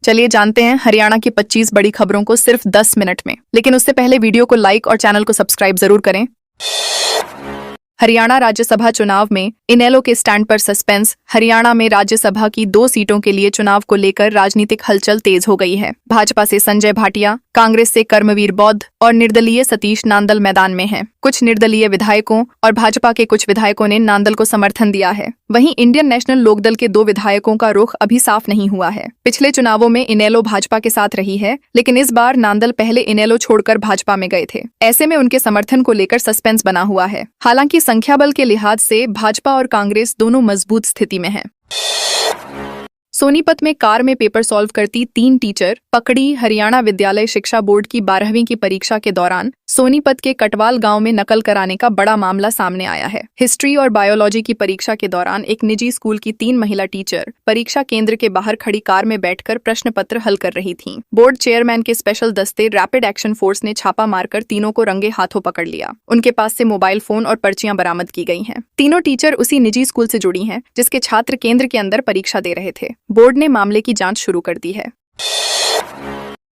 चलिए जानते हैं हरियाणा की 25 बड़ी खबरों को सिर्फ 10 मिनट में। लेकिन उससे पहले वीडियो को लाइक और चैनल को सब्सक्राइब जरूर करें। हरियाणा राज्यसभा चुनाव में इनेलो के स्टैंड पर सस्पेंस। हरियाणा में राज्यसभा की 2 सीटों के लिए चुनाव को लेकर राजनीतिक हलचल तेज हो गई है। भाजपा से संजय भाटिया, कांग्रेस से कर्मवीर बौद्ध और निर्दलीय सतीश नांदल मैदान में हैं। कुछ निर्दलीय विधायकों और भाजपा के कुछ विधायकों ने नांदल को समर्थन दिया है। वहीं इंडियन नेशनल लोकदल के 2 विधायकों का रुख अभी साफ नहीं हुआ है। पिछले चुनावों में इनेलो भाजपा के साथ रही है, लेकिन इस बार नांदल पहले इनेलो छोड़कर भाजपा में गए थे। ऐसे में उनके समर्थन को लेकर सस्पेंस बना हुआ है। हालांकि संख्या बल के लिहाज से भाजपा और कांग्रेस दोनों मजबूत स्थिति में हैं। सोनीपत में कार में पेपर सॉल्व करती 3 टीचर पकड़ी। हरियाणा विद्यालय शिक्षा बोर्ड की 12वीं की परीक्षा के दौरान सोनीपत के कटवाल गांव में नकल कराने का बड़ा मामला सामने आया है। हिस्ट्री और बायोलॉजी की परीक्षा के दौरान एक निजी स्कूल की 3 महिला टीचर परीक्षा केंद्र के बाहर खड़ी कार में बैठकर प्रश्न पत्र हल कर रही थीं। बोर्ड चेयरमैन के स्पेशल दस्ते रैपिड एक्शन फोर्स ने छापा मारकर तीनों को रंगे हाथों पकड़ लिया। उनके पास से मोबाइल फोन और पर्चियां बरामद की गई हैं। तीनों टीचर उसी निजी स्कूल से जुड़ी हैं जिसके छात्र केंद्र के अंदर परीक्षा दे रहे थे। बोर्ड ने मामले की जांच शुरू कर दी है।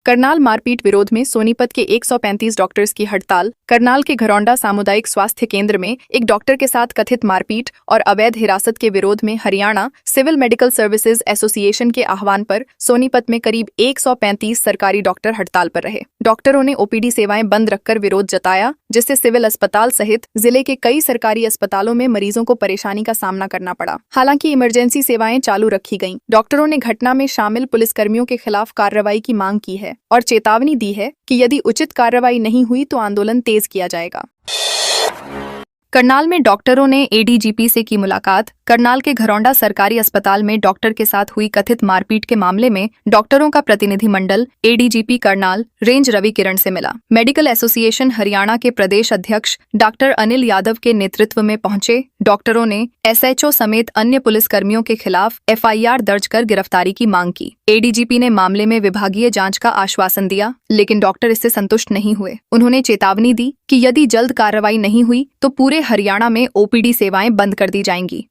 करनाल मारपीट विरोध में सोनीपत के 135 डॉक्टर्स की हड़ताल। करनाल के घरौंडा सामुदायिक स्वास्थ्य केंद्र में एक डॉक्टर के साथ कथित मारपीट और अवैध हिरासत के विरोध में Haryana civil medical services association के आह्वान पर सोनीपत में करीब 135 सरकारी डॉक्टर हड़ताल पर रहे। डॉक्टरों ने ओपीडी सेवाएं बंद रखकर विरोध जताया, जिससे सिविल अस्पताल सहित जिले के कई सरकारी अस्पतालों में मरीजों को परेशानी का सामना करना पड़ा। हालांकि इमरजेंसी सेवाएं चालू रखी गईं। डॉक्टरों ने घटना में शामिल पुलिसकर्मियों के खिलाफ कार्रवाई की मांग की है और चेतावनी दी है कि यदि उचित कार्रवाई नहीं हुई तो आंदोलन तेज किया जाएगा। करनाल में डॉक्टरों ने एडीजीपी से की मुलाकात। करनाल के घरौंडा सरकारी अस्पताल में डॉक्टर के साथ हुई कथित मारपीट के मामले में डॉक्टरों का प्रतिनिधिमंडल एडीजीपी करनाल रेंज रवि किरण से मिला। मेडिकल एसोसिएशन हरियाणा के प्रदेश अध्यक्ष डॉक्टर अनिल यादव के नेतृत्व में पहुंचे डॉक्टरों ने एसएचओ समेत अन्य पुलिसकर्मियों के खिलाफ एफआईआर दर्ज कर गिरफ्तारी की मांग की। एडीजीपी ने मामले में विभागीय जांच का आश्वासन दिया, लेकिन डॉक्टर इससे संतुष्ट नहीं हुए। उन्होंने चेतावनी दी कि यदि जल्द कार्रवाई नहीं हुई तो पूरे हरियाणा में ओपीडी सेवाएं बंद कर दी जाएंगी।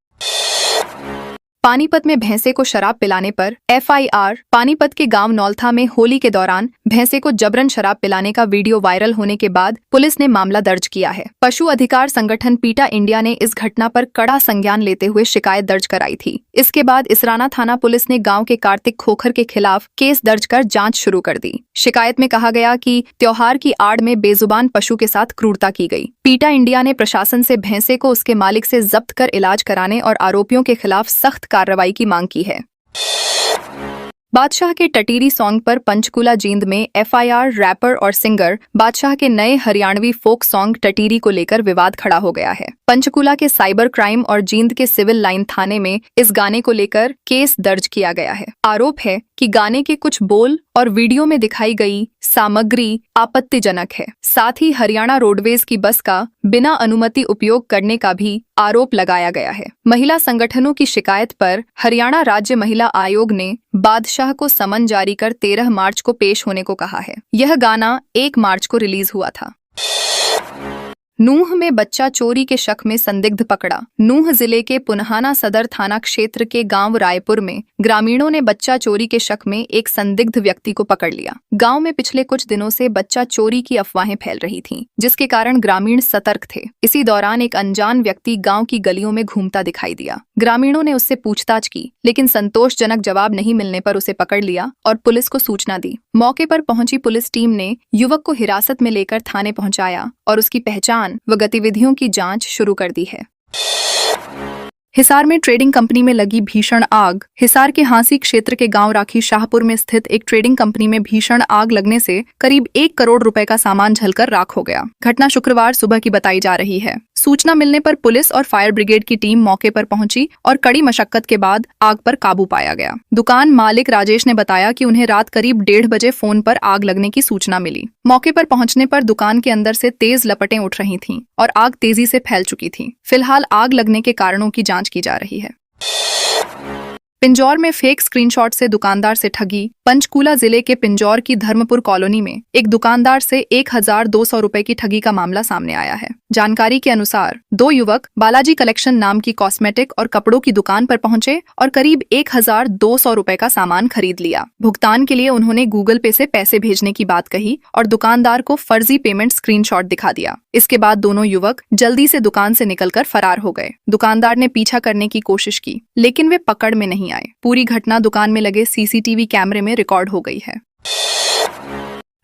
पानीपत में भैंसे को शराब पिलाने पर एफआईआर। पानीपत के गांव नौलथा में होली के दौरान भैंसे को जबरन शराब पिलाने का वीडियो वायरल होने के बाद पुलिस ने मामला दर्ज किया है। पशु अधिकार संगठन पीटा इंडिया ने इस घटना पर कड़ा संज्ञान लेते हुए शिकायत दर्ज कराई थी। इसके बाद इसराना थाना पुलिस ने गाँव के कार्तिक खोखर के खिलाफ केस दर्ज कर जाँच शुरू कर दी। शिकायत में कहा गया कि त्योहार की आड़ में बेजुबान पशु के साथ क्रूरता की गई। पीटा इंडिया ने प्रशासन से भैंसे को उसके मालिक से जब्त कर इलाज कराने और आरोपियों के खिलाफ सख्त कार्रवाई की मांग की है। बादशाह के टटीरी सॉन्ग पर पंचकूला जींद में एफआईआर। रैपर और सिंगर बादशाह के नए हरियाणवी फोक सॉन्ग टटीरी को लेकर विवाद खड़ा हो गया है। पंचकूला के साइबर क्राइम और जींद के सिविल लाइन थाने में इस गाने को लेकर केस दर्ज किया गया है। आरोप है कि गाने के कुछ बोल और वीडियो में दिखाई गई सामग्री आपत्तिजनक है। साथ ही हरियाणा रोडवेज की बस का बिना अनुमति उपयोग करने का भी आरोप लगाया गया है। महिला संगठनों की शिकायत पर हरियाणा राज्य महिला आयोग ने बादशाह को समन जारी कर 13 मार्च को पेश होने को कहा है। यह गाना 1 मार्च को रिलीज हुआ था। नूंह में बच्चा चोरी के शक में संदिग्ध पकड़ा। नूंह जिले के पुन्हाना सदर थाना क्षेत्र के गांव रायपुर में ग्रामीणों ने बच्चा चोरी के शक में एक संदिग्ध व्यक्ति को पकड़ लिया। गांव में पिछले कुछ दिनों से बच्चा चोरी की अफवाहें फैल रही थीं, जिसके कारण ग्रामीण सतर्क थे। इसी दौरान एक अनजान व्यक्ति गांव की गलियों में घूमता दिखाई दिया। ग्रामीणों ने उससे पूछताछ की, लेकिन संतोषजनक जवाब नहीं मिलने पर उसे पकड़ लिया और पुलिस को सूचना दी। मौके पर पहुंची पुलिस टीम ने युवक को हिरासत में लेकर थाने पहुंचाया और उसकी पहचान व गतिविधियों की जांच शुरू कर दी है। हिसार में ट्रेडिंग कंपनी में लगी भीषण आग। हिसार के हांसी क्षेत्र के गांव राखी शाहपुर में स्थित एक ट्रेडिंग कंपनी में भीषण आग लगने से करीब 1 करोड़ रुपए का सामान जलकर राख हो गया। घटना शुक्रवार सुबह की बताई जा रही है। सूचना मिलने पर पुलिस और फायर ब्रिगेड की टीम मौके पर पहुंची और कड़ी मशक्कत के बाद आग पर काबू पाया गया। दुकान मालिक राजेश ने बताया कि उन्हें रात करीब 1:30 बजे फोन पर आग लगने की सूचना मिली। मौके पर पहुंचने पर दुकान के अंदर से तेज लपटें उठ रही थीं और आग तेजी से फैल चुकी थी। फिलहाल आग लगने के कारणों की जांच की जा रही है। पिंजौर में फेक स्क्रीनशॉट से दुकानदार से ठगी। पंचकूला जिले के पिंजौर की धर्मपुर कॉलोनी में एक दुकानदार से 1200 रुपए की ठगी का मामला सामने आया है। जानकारी के अनुसार 2 युवक बालाजी कलेक्शन नाम की कॉस्मेटिक और कपड़ों की दुकान पर पहुंचे और करीब 1200 रुपए का सामान खरीद लिया। भुगतान के लिए उन्होंने गूगल पे से पैसे भेजने की बात कही और दुकानदार को फर्जी पेमेंट स्क्रीनशॉट दिखा दिया। इसके बाद दोनों युवक जल्दी से दुकान से निकलकर फरार हो गए। दुकानदार ने पीछा करने की कोशिश की, लेकिन वे पकड़ में नहीं आए। पूरी घटना दुकान में लगे सीसीटीवी कैमरे में रिकॉर्ड हो गई है।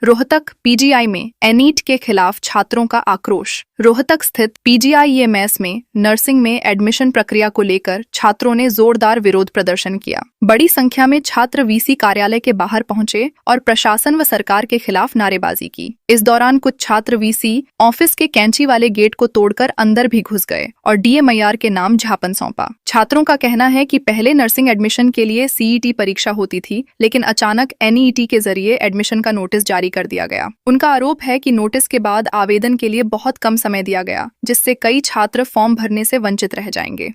रोहतक पीजीआई में एनीट के खिलाफ छात्रों का आक्रोश। रोहतक स्थित पीजीआईएमएस में नर्सिंग में एडमिशन प्रक्रिया को लेकर छात्रों ने जोरदार विरोध प्रदर्शन किया। बड़ी संख्या में छात्र वीसी कार्यालय के बाहर पहुंचे और प्रशासन व सरकार के खिलाफ नारेबाजी की। इस दौरान कुछ छात्र वीसी ऑफिस के कैंची वाले गेट को तोड़कर अंदर भी घुस गए और डीएमआईआर के नाम झापन सौंपा। छात्रों का कहना है कि पहले नर्सिंग एडमिशन के लिए सीईटी परीक्षा होती थी, लेकिन अचानक एनईटी के जरिए एडमिशन का नोटिस जारी कर दिया गया। उनका आरोप है कि नोटिस के बाद आवेदन के लिए बहुत कम समय दिया गया, जिससे कई छात्र फॉर्म भरने से वंचित रह जाएंगे।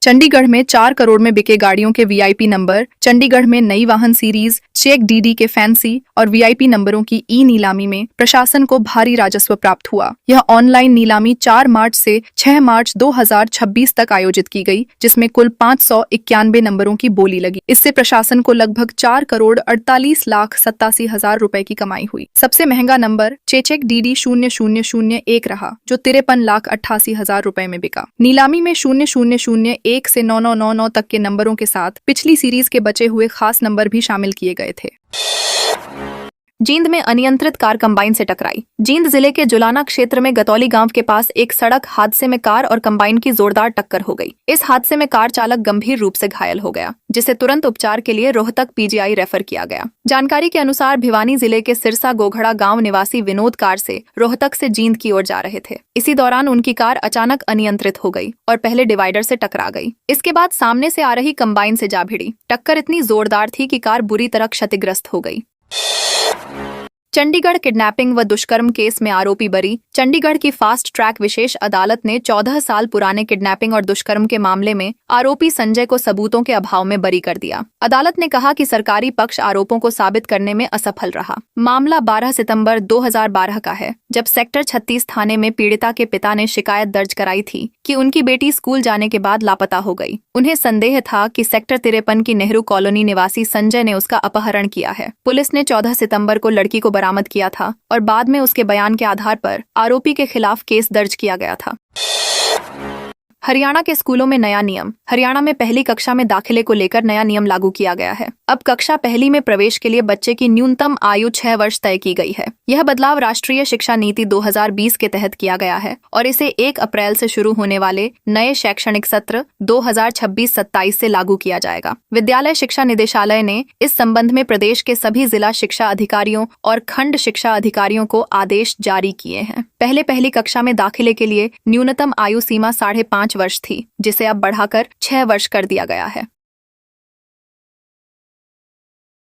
चंडीगढ़ में 4 करोड़ में बिके गाड़ियों के वीआईपी नंबर। चंडीगढ़ में नई वाहन सीरीज, चेक डीडी के फैंसी और वीआईपी नंबरों की ई नीलामी में प्रशासन को भारी राजस्व प्राप्त हुआ। यह ऑनलाइन नीलामी 4 मार्च से 6 मार्च 2026 तक आयोजित की गई, जिसमें कुल 591 नंबरों की बोली लगी। इससे प्रशासन को लगभग 4 करोड़ 48,87,000 रुपए की कमाई हुई। सबसे महंगा नंबर चेक डीडी 0001 रहा, जो 53,88,000 रुपए में बिका। नीलामी में 0001 से 9999 तक के नंबरों के साथ पिछली सीरीज के बचे हुए खास नंबर भी शामिल किए गए थे। जींद में अनियंत्रित कार कंबाइन से टकराई। जींद जिले के जुलाना क्षेत्र में गतौली गांव के पास एक सड़क हादसे में कार और कंबाइन की जोरदार टक्कर हो गई। इस हादसे में कार चालक गंभीर रूप से घायल हो गया, जिसे तुरंत उपचार के लिए रोहतक पीजीआई रेफर किया गया। जानकारी के अनुसार भिवानी जिले के सिरसा गोघड़ा गांव निवासी विनोद कार से रोहतक से जींद की ओर जा रहे थे। इसी दौरान उनकी कार अचानक अनियंत्रित हो गई और पहले डिवाइडर से टकरा गई। इसके बाद सामने से आ रही कंबाइन से जा भिड़ी। टक्कर इतनी जोरदार थी कि कार बुरी तरह क्षतिग्रस्त हो गई। चंडीगढ़ किडनैपिंग व दुष्कर्म केस में आरोपी बरी। चंडीगढ़ की फास्ट ट्रैक विशेष अदालत ने 14 साल पुराने किडनैपिंग और दुष्कर्म के मामले में आरोपी संजय को सबूतों के अभाव में बरी कर दिया। अदालत ने कहा कि सरकारी पक्ष आरोपों को साबित करने में असफल रहा। मामला 12 सितंबर 2012 का है, जब सेक्टर 36 थाने में पीड़िता के पिता ने शिकायत दर्ज कराई थी कि उनकी बेटी स्कूल जाने के बाद लापता हो गई। उन्हें संदेह था कि सेक्टर 53 की नेहरू कॉलोनी निवासी संजय ने उसका अपहरण किया है। पुलिस ने 14 सितंबर को लड़की को बरामद किया था और बाद में उसके बयान के आधार पर आरोपी के खिलाफ केस दर्ज किया गया था। हरियाणा के स्कूलों में नया नियम। हरियाणा में पहली कक्षा में दाखिले को लेकर नया नियम लागू किया गया है। अब कक्षा पहली में प्रवेश के लिए बच्चे की न्यूनतम आयु 6 वर्ष तय की गई है। यह बदलाव राष्ट्रीय शिक्षा नीति 2020 के तहत किया गया है और इसे 1 अप्रैल से शुरू होने वाले नए शैक्षणिक सत्र 2026-27 से लागू किया जाएगा। विद्यालय शिक्षा निदेशालय ने इस संबंध में प्रदेश के सभी जिला शिक्षा अधिकारियों और खंड शिक्षा अधिकारियों को आदेश जारी किए हैं। पहली कक्षा में दाखिले के लिए न्यूनतम आयु सीमा 5.5 वर्ष थी, जिसे अब बढ़ाकर 6 वर्ष कर दिया गया है।